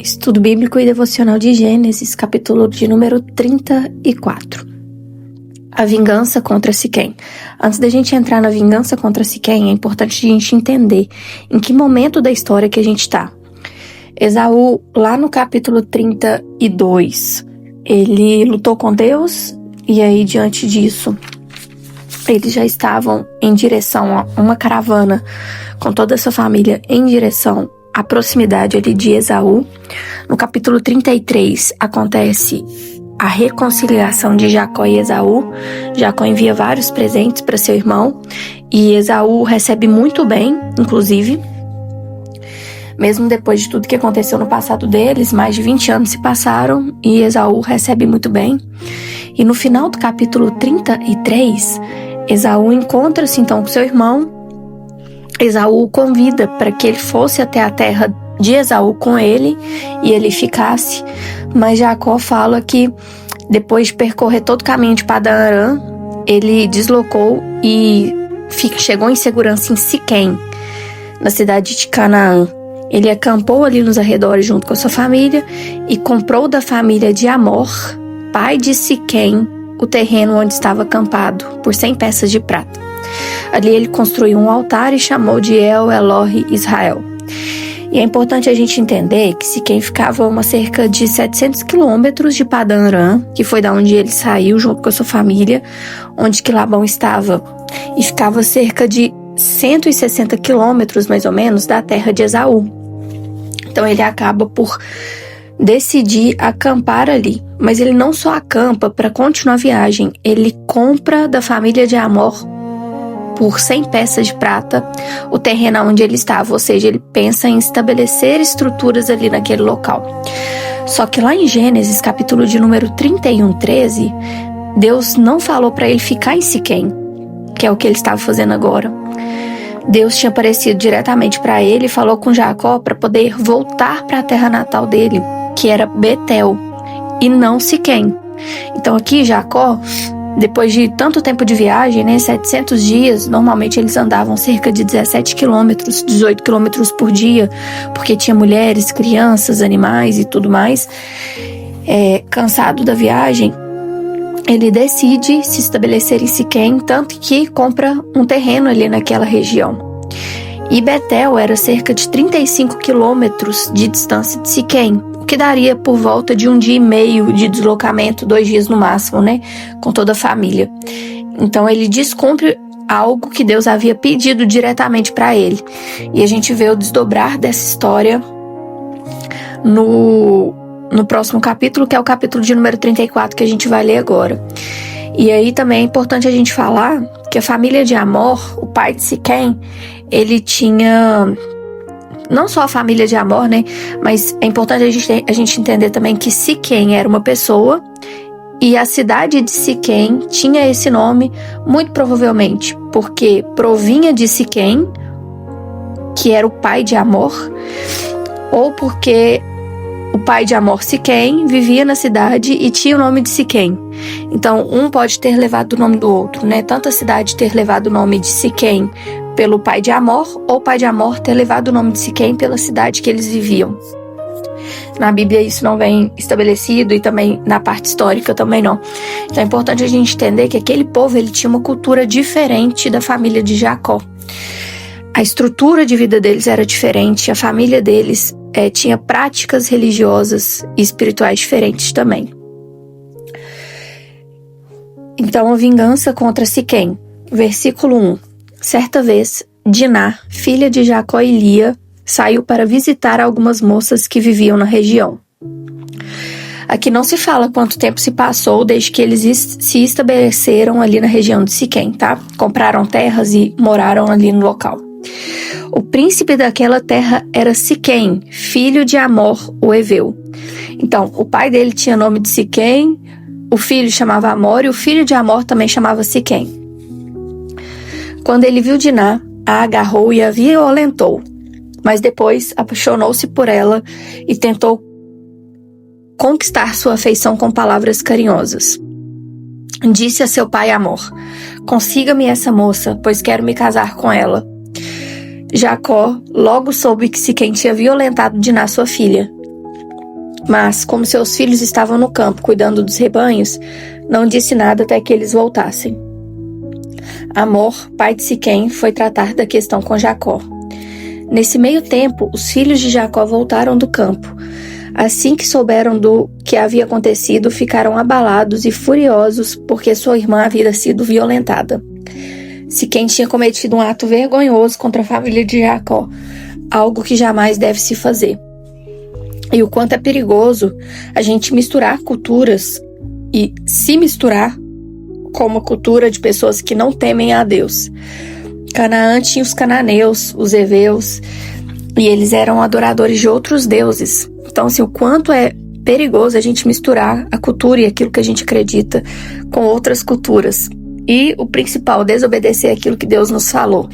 Estudo Bíblico e Devocional de Gênesis, capítulo de número 34. A vingança contra Siquém. Antes da gente entrar na vingança contra Siquém, é importante a gente entender em que momento da história que a gente está. Esaú, lá no capítulo 32, ele lutou com Deus e aí, diante disso, eles já estavam em direção a uma caravana com toda a sua família em direção à proximidade ali de Esaú. No capítulo 33 acontece a reconciliação de Jacó e Esaú. Jacó envia vários presentes para seu irmão e Esaú recebe muito bem, inclusive. Mesmo depois de tudo que aconteceu no passado deles, mais de 20 anos se passaram e Esaú recebe muito bem. E no final do capítulo 33, Esaú encontra-se então com seu irmão. Esaú o convida para que ele fosse até a terra de Esaú com ele e ele ficasse, mas Jacó fala que depois de percorrer todo o caminho de Padã Arã, ele deslocou e chegou em segurança em Siquém, na cidade de Canaã. Ele acampou ali nos arredores junto com a sua família e comprou da família de Amor, pai de Siquém, o terreno onde estava acampado, por 100 peças de prata. Ali ele construiu um altar e chamou de El Elohe Israel. E é importante a gente entender que Siquém ficava a uma cerca de 700 quilômetros de Padã Arã, que foi da onde ele saiu junto com a sua família, onde que Labão estava. E ficava cerca de 160 quilômetros, mais ou menos, da terra de Esaú. Então ele acaba por decidir acampar ali. Mas ele não só acampa para continuar a viagem, ele compra da família de Amor por 100 peças de prata o terreno onde ele estava, ou seja, ele pensa em estabelecer estruturas ali naquele local. Só que lá em Gênesis, capítulo de número 31:13, Deus não falou para ele ficar em Siquém, que é o que ele estava fazendo agora. Deus tinha aparecido diretamente para ele e falou com Jacó para poder voltar para a terra natal dele, que era Betel, e não Siquém. Então aqui Jacó, depois de tanto tempo de viagem, 700 dias, normalmente eles andavam cerca de 17 quilômetros, 18 quilômetros por dia, porque tinha mulheres, crianças, animais e tudo mais. Cansado da viagem, ele decide se estabelecer em Siquém, tanto que compra um terreno ali naquela região. E Betel era cerca de 35 quilômetros de distância de Siquém, o que daria por volta de 1 dia e meio de deslocamento, 2 dias no máximo, com toda a família. Então ele descumpre algo que Deus havia pedido diretamente para ele. E a gente vê o desdobrar dessa história no próximo capítulo, que é o capítulo de número 34, que a gente vai ler agora. E aí também é importante a gente falar que a família de Amor, o pai de Siquém, ele tinha não só a família de Amor, mas é importante a gente entender também que Siquém era uma pessoa e a cidade de Siquém tinha esse nome muito provavelmente porque provinha de Siquém, que era o pai de Amor, ou porque o pai de Amor, Siquém, vivia na cidade e tinha o nome de Siquém. Então, um pode ter levado o nome do outro, Tanto a cidade ter levado o nome de Siquém pelo pai de Amor, ou o pai de Amor ter levado o nome de Siquém pela cidade que eles viviam. Na Bíblia isso não vem estabelecido e também na parte histórica também não. Então é importante a gente entender que aquele povo ele tinha uma cultura diferente da família de Jacó. A estrutura de vida deles era diferente, a família deles tinha práticas religiosas e espirituais diferentes também. Então a vingança contra Siquém. Versículo 1. Certa vez, Diná, filha de Jacó e Lia, saiu para visitar algumas moças que viviam na região. Aqui não se fala quanto tempo se passou desde que eles se estabeleceram ali na região de Siquém, tá? Compraram terras e moraram ali no local. O príncipe daquela terra era Siquém, filho de Amor, o Heveu. Então, o pai dele tinha nome de Siquém, o filho chamava Amor e o filho de Amor também chamava Siquém. Quando ele viu Diná, a agarrou e a violentou, mas depois apaixonou-se por ela e tentou conquistar sua afeição com palavras carinhosas. Disse a seu pai Amor: "Consiga-me essa moça, pois quero me casar com ela." Jacó logo soube que Siquém tinha violentado Diná, sua filha. Mas, como seus filhos estavam no campo cuidando dos rebanhos, não disse nada até que eles voltassem. Hamor, pai de Siquém, foi tratar da questão com Jacó. Nesse meio tempo, os filhos de Jacó voltaram do campo. Assim que souberam do que havia acontecido, ficaram abalados e furiosos porque sua irmã havia sido violentada. Siquém tinha cometido um ato vergonhoso contra a família de Jacó, algo que jamais deve se fazer. E o quanto é perigoso a gente misturar culturas e se misturar com uma cultura de pessoas que não temem a Deus. Canaã tinha os cananeus, os heveus, e eles eram adoradores de outros deuses. Então, assim, o quanto é perigoso a gente misturar a cultura e aquilo que a gente acredita com outras culturas. E o principal, desobedecer aquilo que Deus nos falou.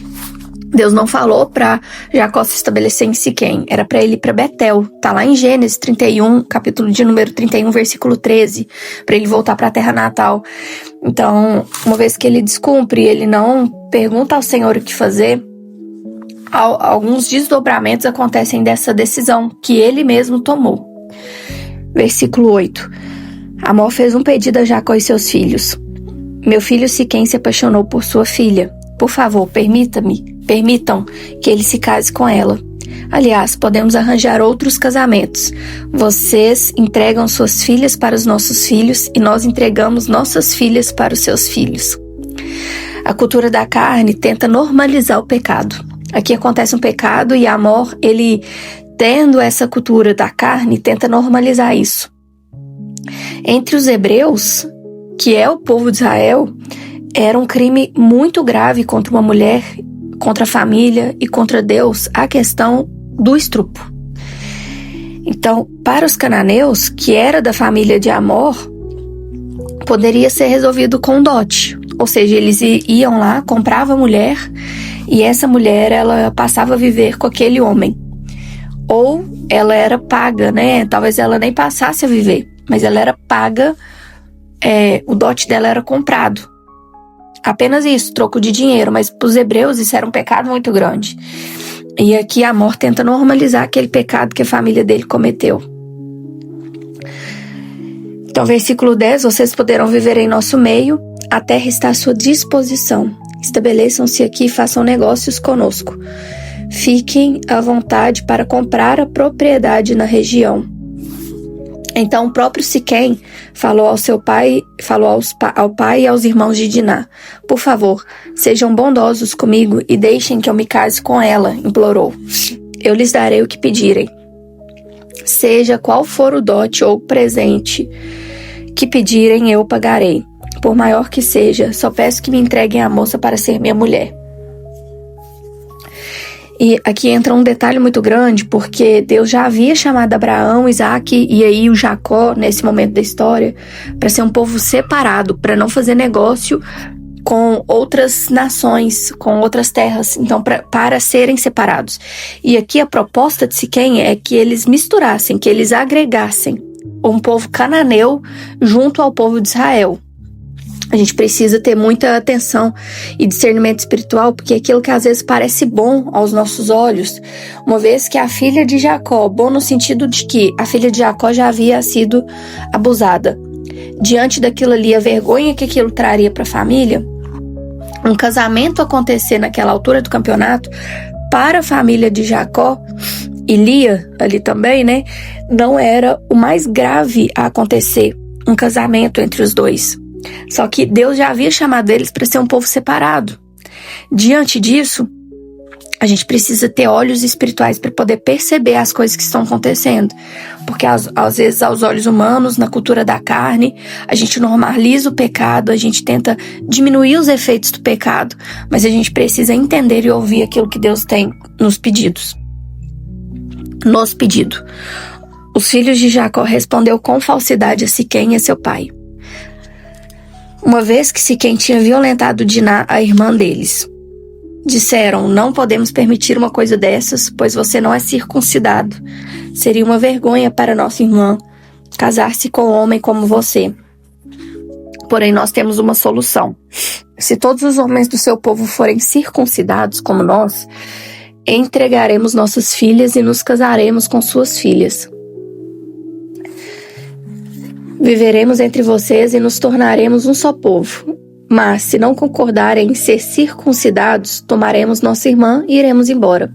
Deus não falou para Jacó se estabelecer em Siquém, era para ele ir para Betel. Tá lá em Gênesis 31, capítulo de número 31, versículo 13, para ele voltar para a terra natal. Então, uma vez que ele descumpre, ele não pergunta ao Senhor o que fazer, alguns desdobramentos acontecem dessa decisão que ele mesmo tomou. Versículo 8. Hamor fez um pedido a Jacó e seus filhos. Meu filho Siquém se apaixonou por sua filha. Por favor, permitam que ele se case com ela. Aliás, podemos arranjar outros casamentos. Vocês entregam suas filhas para os nossos filhos e nós entregamos nossas filhas para os seus filhos. A cultura da carne tenta normalizar o pecado. Aqui acontece um pecado e Hamor, ele tendo essa cultura da carne, tenta normalizar isso. Entre os hebreus, que é o povo de Israel, era um crime muito grave contra uma mulher, contra a família e contra Deus, a questão do estupro. Então, para os cananeus, que era da família de Hamor, poderia ser resolvido com dote. Ou seja, eles iam lá, compravam a mulher e essa mulher, ela passava a viver com aquele homem. Ou ela era paga, né? Talvez ela nem passasse a viver, mas ela era paga, o dote dela era comprado. Apenas isso, troco de dinheiro, mas para os hebreus isso era um pecado muito grande. E aqui Hamor tenta normalizar aquele pecado que a família dele cometeu. Então, versículo 10, vocês poderão viver em nosso meio, a terra está à sua disposição. Estabeleçam-se aqui e façam negócios conosco. Fiquem à vontade para comprar a propriedade na região. Então o próprio Siquém falou ao seu pai, ao pai e aos irmãos de Diná: por favor, sejam bondosos comigo e deixem que eu me case com ela, implorou. Eu lhes darei o que pedirem. Seja qual for o dote ou presente que pedirem, eu pagarei. Por maior que seja, só peço que me entreguem a moça para ser minha mulher. E aqui entra um detalhe muito grande, porque Deus já havia chamado Abraão, Isaac e aí o Jacó, nesse momento da história, para ser um povo separado, para não fazer negócio com outras nações, com outras terras, então para serem separados. E aqui a proposta de Siquém é que eles misturassem, que eles agregassem um povo cananeu junto ao povo de Israel. A gente precisa ter muita atenção e discernimento espiritual, porque aquilo que às vezes parece bom aos nossos olhos, uma vez que a filha de Jacó, bom no sentido de que a filha de Jacó já havia sido abusada, diante daquilo ali, a vergonha que aquilo traria para a família, um casamento acontecer naquela altura do campeonato, para a família de Jacó e Lia ali também, né, não era o mais grave a acontecer, um casamento entre os dois. Só que Deus já havia chamado eles para ser um povo separado. Diante disso, a gente precisa ter olhos espirituais para poder perceber as coisas que estão acontecendo. Porque às vezes, aos olhos humanos, na cultura da carne, a gente normaliza o pecado, a gente tenta diminuir os efeitos do pecado, mas a gente precisa entender e ouvir aquilo que Deus tem nos pedidos. Os filhos de Jacó respondeu com falsidade a Siquém e a seu pai. Uma vez que Siquém tinha violentado Diná, a irmã deles. Disseram: não podemos permitir uma coisa dessas, pois você não é circuncidado. Seria uma vergonha para nossa irmã casar-se com um homem como você. Porém, nós temos uma solução. Se todos os homens do seu povo forem circuncidados como nós, entregaremos nossas filhas e nos casaremos com suas filhas. Viveremos entre vocês e nos tornaremos um só povo. Mas, se não concordarem em ser circuncidados, tomaremos nossa irmã e iremos embora.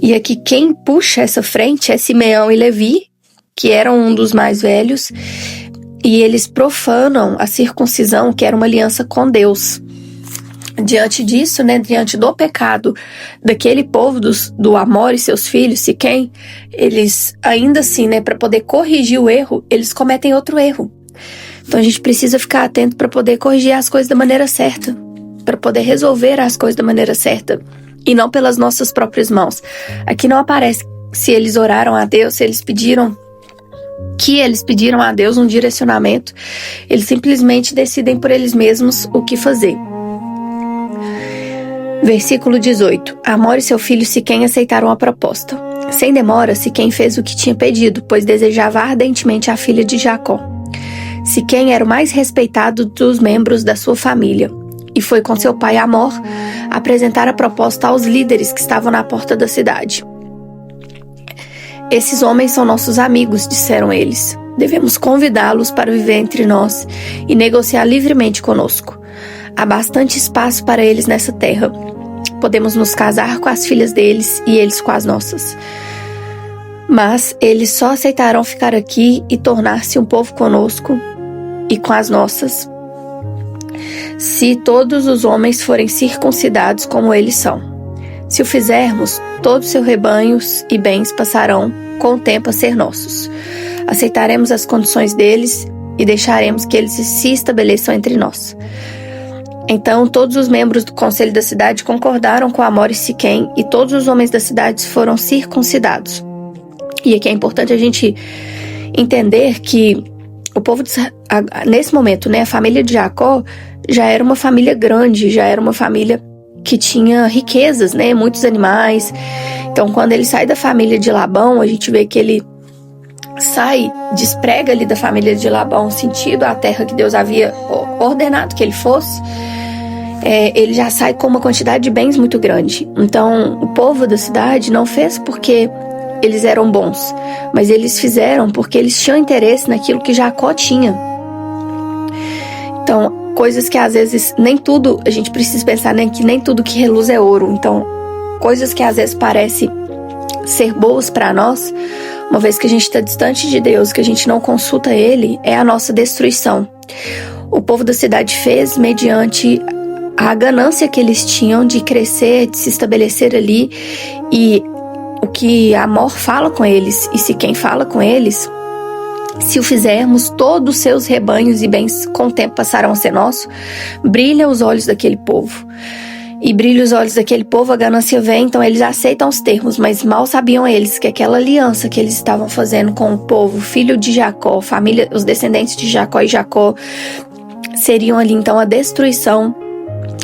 E aqui quem puxa essa frente é Simeão e Levi, que eram um dos mais velhos, e eles profanam a circuncisão, que era uma aliança com Deus. Diante disso, diante do pecado daquele povo do Amor e seus filhos, Siquém, eles ainda assim, para poder corrigir o erro, eles cometem outro erro. Então a gente precisa ficar atento para poder corrigir as coisas da maneira certa, para poder resolver as coisas da maneira certa, e não pelas nossas próprias mãos. Aqui não aparece se eles oraram a Deus, se eles pediram a Deus um direcionamento. Eles simplesmente decidem por eles mesmos o que fazer. Versículo 18. Amor e seu filho Siquém aceitaram a proposta. Sem demora, Siquém fez o que tinha pedido, pois desejava ardentemente a filha de Jacó. Siquém era o mais respeitado dos membros da sua família, e foi com seu pai Amor apresentar a proposta aos líderes que estavam na porta da cidade. Esses homens são nossos amigos, disseram eles. Devemos convidá-los para viver entre nós e negociar livremente conosco. Há bastante espaço para eles nessa terra. Podemos nos casar com as filhas deles e eles com as nossas. Mas eles só aceitarão ficar aqui e tornar-se um povo conosco e com as nossas, se todos os homens forem circuncidados como eles são. Se o fizermos, todos seus rebanhos e bens passarão com o tempo a ser nossos. Aceitaremos as condições deles e deixaremos que eles se estabeleçam entre nós. Então todos os membros do conselho da cidade concordaram com Amor e Siquém, e todos os homens da cidade foram circuncidados. E aqui é importante a gente entender que o povo, nesse momento, a família de Jacó já era uma família grande, já era uma família que tinha riquezas, muitos animais. Então, quando ele sai da família de Labão, a gente vê que ele desprega ali da família de Labão, sentido a terra que Deus havia ordenado que ele fosse. Ele já sai com uma quantidade de bens muito grande. Então, o povo da cidade não fez porque eles eram bons, mas eles fizeram porque eles tinham interesse naquilo que Jacó tinha. Então, coisas que às vezes nem tudo, a gente precisa pensar que nem tudo que reluz é ouro. Então, coisas que às vezes parecem ser boas para nós, uma vez que a gente está distante de Deus, que a gente não consulta Ele, é a nossa destruição. O povo da cidade fez mediante a ganância que eles tinham de crescer, de se estabelecer ali, e o que Amor fala com eles, e se quem fala com eles, se o fizermos, todos os seus rebanhos e bens com o tempo passarão a ser nosso. Brilha os olhos daquele povo. E brilha os olhos daquele povo, a ganância vem, então eles aceitam os termos, mas mal sabiam eles que aquela aliança que eles estavam fazendo com o povo, filho de Jacó, família, os descendentes de Jacó e Jacó, seriam ali então a destruição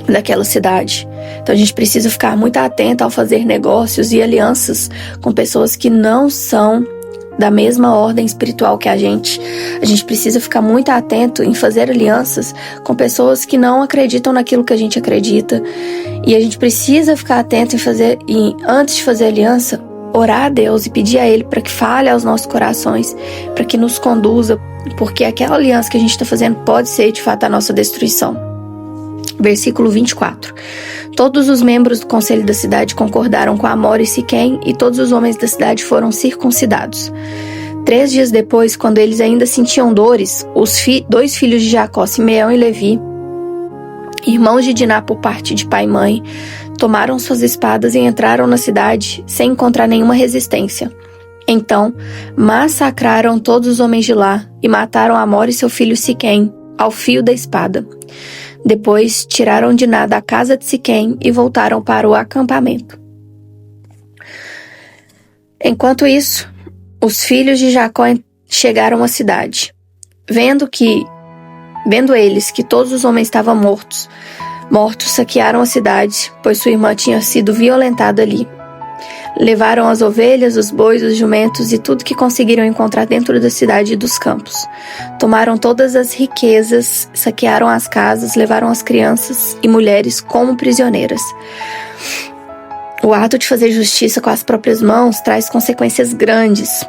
daquela cidade. Então a gente precisa ficar muito atento ao fazer negócios e alianças com pessoas que não são da mesma ordem espiritual que a gente. A gente precisa ficar muito atento em fazer alianças com pessoas que não acreditam naquilo que a gente acredita. E a gente precisa ficar atento antes de fazer aliança, orar a Deus e pedir a Ele para que fale aos nossos corações, para que nos conduza, porque aquela aliança que a gente está fazendo pode ser de fato a nossa destruição. Versículo 24. Todos os membros do conselho da cidade concordaram com Amor e Siquém, e todos os homens da cidade foram circuncidados. 3 dias depois, quando eles ainda sentiam dores, os 2 filhos de Jacó, Simeão e Levi, irmãos de Diná por parte de pai e mãe, tomaram suas espadas e entraram na cidade sem encontrar nenhuma resistência. Então, massacraram todos os homens de lá e mataram Amor e seu filho Siquém ao fio da espada. Depois tiraram Diná da casa de Siquém e voltaram para o acampamento. Enquanto isso, os filhos de Jacó chegaram à cidade. Vendo eles que todos os homens estavam mortos, saquearam a cidade, pois sua irmã tinha sido violentada ali. Levaram as ovelhas, os bois, os jumentos e tudo que conseguiram encontrar dentro da cidade e dos campos. Tomaram todas as riquezas, saquearam as casas, levaram as crianças e mulheres como prisioneiras. O ato de fazer justiça com as próprias mãos traz consequências grandes.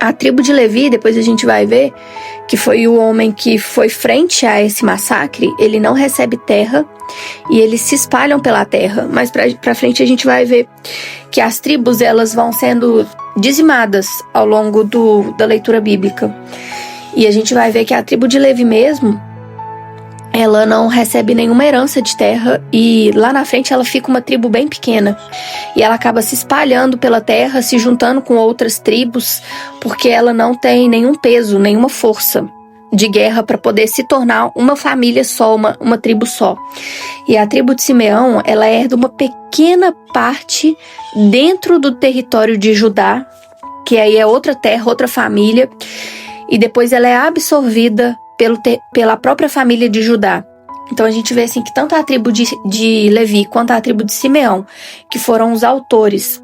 A tribo de Levi, depois a gente vai ver, que foi o homem que foi frente a esse massacre, ele não recebe terra e eles se espalham pela terra. Mais pra frente a gente vai ver que as tribos, elas vão sendo dizimadas ao longo da leitura bíblica. E a gente vai ver que a tribo de Levi mesmo, ela não recebe nenhuma herança de terra e lá na frente ela fica uma tribo bem pequena. E ela acaba se espalhando pela terra, se juntando com outras tribos, porque ela não tem nenhum peso, nenhuma força de guerra para poder se tornar uma família só, uma tribo só. E a tribo de Simeão, ela herda uma pequena parte dentro do território de Judá, que aí é outra terra, outra família, e depois ela é absorvida pela própria família de Judá. Então a gente vê assim que tanto a tribo de Levi quanto a tribo de Simeão, que foram os autores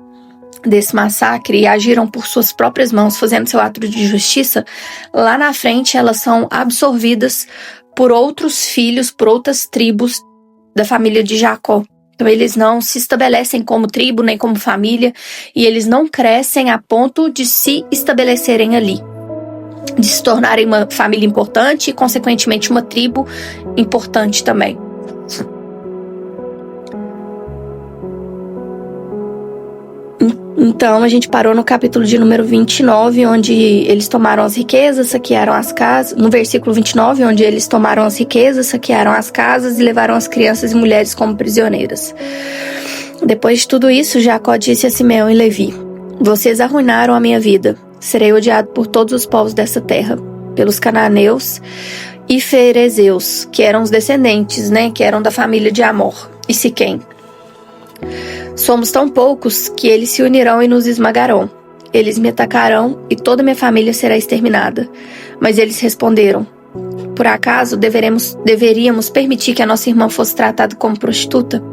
desse massacre e agiram por suas próprias mãos, fazendo seu ato de justiça, lá na frente elas são absorvidas por outros filhos, por outras tribos da família de Jacó. Então eles não se estabelecem como tribo nem como família e eles não crescem a ponto de se estabelecerem ali, de se tornarem uma família importante e, consequentemente, uma tribo importante também. Então, a gente parou no capítulo de número 29, onde eles tomaram as riquezas, saquearam as casas. No versículo 29, onde eles tomaram as riquezas, saquearam as casas e levaram as crianças e mulheres como prisioneiras. Depois de tudo isso, Jacó disse a Simeão e Levi: vocês arruinaram a minha vida. Serei odiado por todos os povos dessa terra, pelos cananeus e ferezeus, que eram os descendentes, que eram da família de Amor e Siquém. Somos tão poucos que eles se unirão e nos esmagarão. Eles me atacarão e toda minha família será exterminada. Mas eles responderam: por acaso deveríamos permitir que a nossa irmã fosse tratada como prostituta?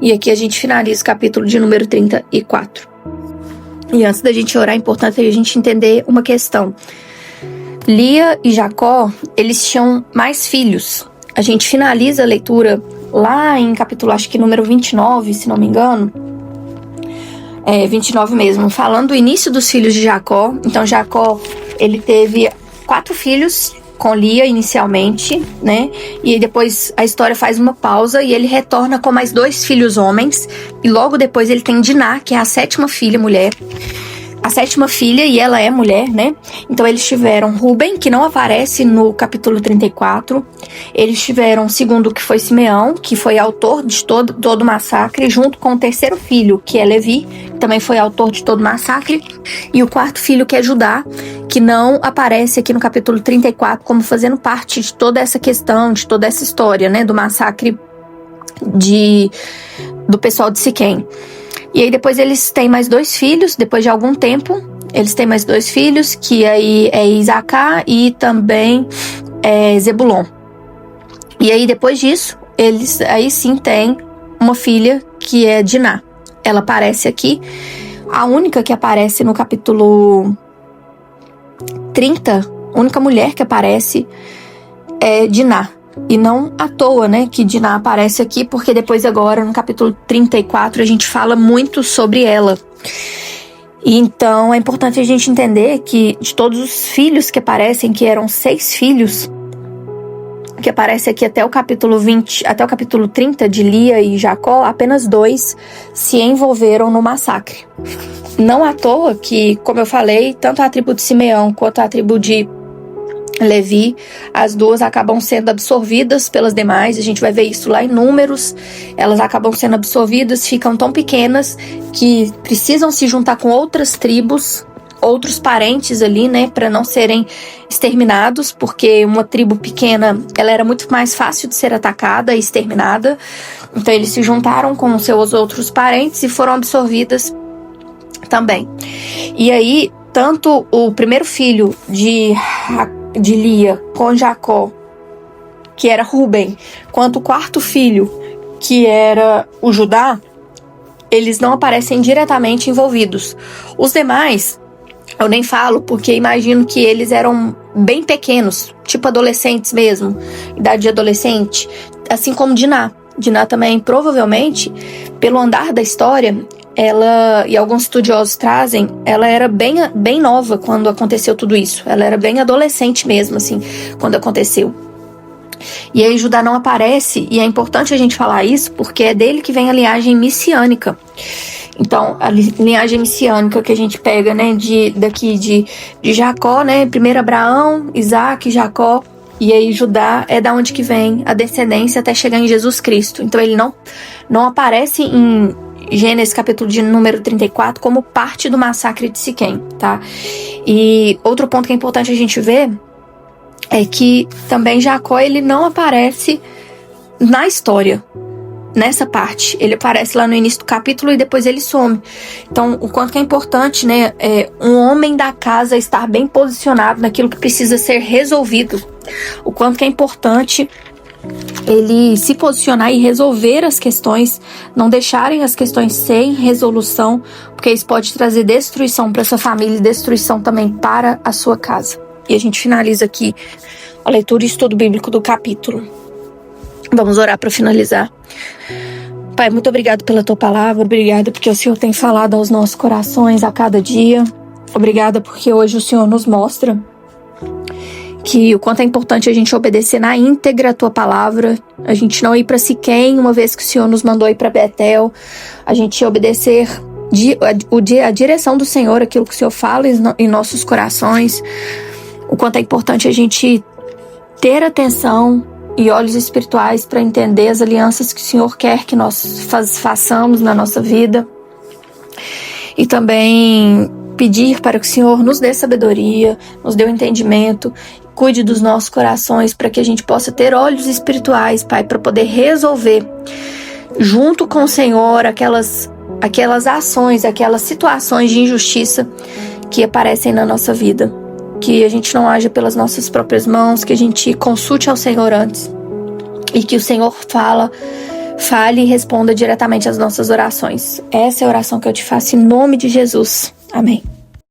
E aqui a gente finaliza o capítulo de número 34. E antes da gente orar, é importante a gente entender uma questão. Lia e Jacó, eles tinham mais filhos. A gente finaliza a leitura lá em capítulo, acho que número 29, se não me engano. 29 mesmo, falando do início dos filhos de Jacó. Então Jacó, ele teve 4 filhos com Lia inicialmente, E depois a história faz uma pausa e ele retorna com mais 2 filhos homens. E logo depois ele tem Diná, que é a 7ª filha mulher. A 7ª filha, e ela é mulher, Então eles tiveram Ruben, que não aparece no capítulo 34. Eles tiveram o segundo, que foi Simeão, que foi autor de todo o massacre, junto com o 3º filho, que é Levi, que também foi autor de todo o massacre. E o 4º filho, que é Judá, que não aparece aqui no capítulo 34 como fazendo parte de toda essa questão, de toda essa história, do massacre do pessoal de Siquém. E aí depois eles têm mais 2 filhos, depois de algum tempo, eles têm mais 2 filhos, que aí é Isacar e também Zebulon. E aí depois disso, eles aí sim têm uma filha, que é Diná. Ela aparece aqui, a única que aparece no capítulo 30, a única mulher que aparece é Diná. E não à toa, que Diná aparece aqui, porque depois agora, no capítulo 34, a gente fala muito sobre ela. E então, é importante a gente entender que de todos os filhos que aparecem, que eram 6 filhos, que aparece aqui até o capítulo 20, até o capítulo 30 de Lia e Jacó, apenas 2 se envolveram no massacre. Não à toa que, como eu falei, tanto a tribo de Simeão quanto a tribo de Levi, as duas acabam sendo absorvidas pelas demais. A gente vai ver isso lá em Números. Elas acabam sendo absorvidas, ficam tão pequenas que precisam se juntar com outras tribos, outros parentes ali, para não serem exterminados, porque uma tribo pequena, ela era muito mais fácil de ser atacada e exterminada. Então eles se juntaram com seus outros parentes e foram absorvidas também. E aí, tanto o primeiro filho de Lia com Jacó, que era Ruben, quanto o 4º filho, que era o Judá, eles não aparecem diretamente envolvidos. Os demais, eu nem falo, porque imagino que eles eram bem pequenos, tipo adolescentes mesmo, idade de adolescente, assim como Diná. Diná também, provavelmente, pelo andar da história, ela, e alguns estudiosos trazem, ela era bem nova quando aconteceu tudo isso. Ela era bem adolescente mesmo, assim, quando aconteceu. E aí Judá não aparece, e é importante a gente falar isso, porque é dele que vem a linhagem messiânica. Então, a linhagem messiânica que a gente pega, né, daqui de Jacó, né, primeiro Abraão, Isaac, Jacó, e aí Judá é da onde que vem a descendência até chegar em Jesus Cristo. Então ele não aparece em Gênesis capítulo de número 34 como parte do massacre de Siquém, tá? E outro ponto que é importante a gente ver é que também Jacó, ele não aparece na história, nessa parte. Ele aparece lá no início do capítulo e depois ele some. Então, o quanto que é importante, né, um homem da casa estar bem posicionado naquilo que precisa ser resolvido. O quanto que é importante ele se posicionar e resolver as questões, não deixarem as questões sem resolução, porque isso pode trazer destruição para sua família e destruição também para a sua casa. E a gente finaliza aqui a leitura e estudo bíblico do capítulo. Vamos orar para finalizar. Pai, muito obrigado pela tua palavra, obrigada porque o Senhor tem falado aos nossos corações a cada dia. Obrigada porque hoje o Senhor nos mostra que o quanto é importante a gente obedecer na íntegra a tua palavra, a gente não ir para Siquém, uma vez que o Senhor nos mandou ir para Betel, a gente obedecer a direção do Senhor, aquilo que o Senhor fala em nossos corações, o quanto é importante a gente ter atenção e olhos espirituais para entender as alianças que o Senhor quer que nós façamos na nossa vida, e também pedir para que o Senhor nos dê sabedoria, nos dê o entendimento, cuide dos nossos corações para que a gente possa ter olhos espirituais, Pai, para poder resolver junto com o Senhor aquelas ações, aquelas situações de injustiça que aparecem na nossa vida. Que a gente não haja pelas nossas próprias mãos, que a gente consulte ao Senhor antes e que o Senhor fale e responda diretamente às nossas orações. Essa é a oração que eu te faço em nome de Jesus. Amém.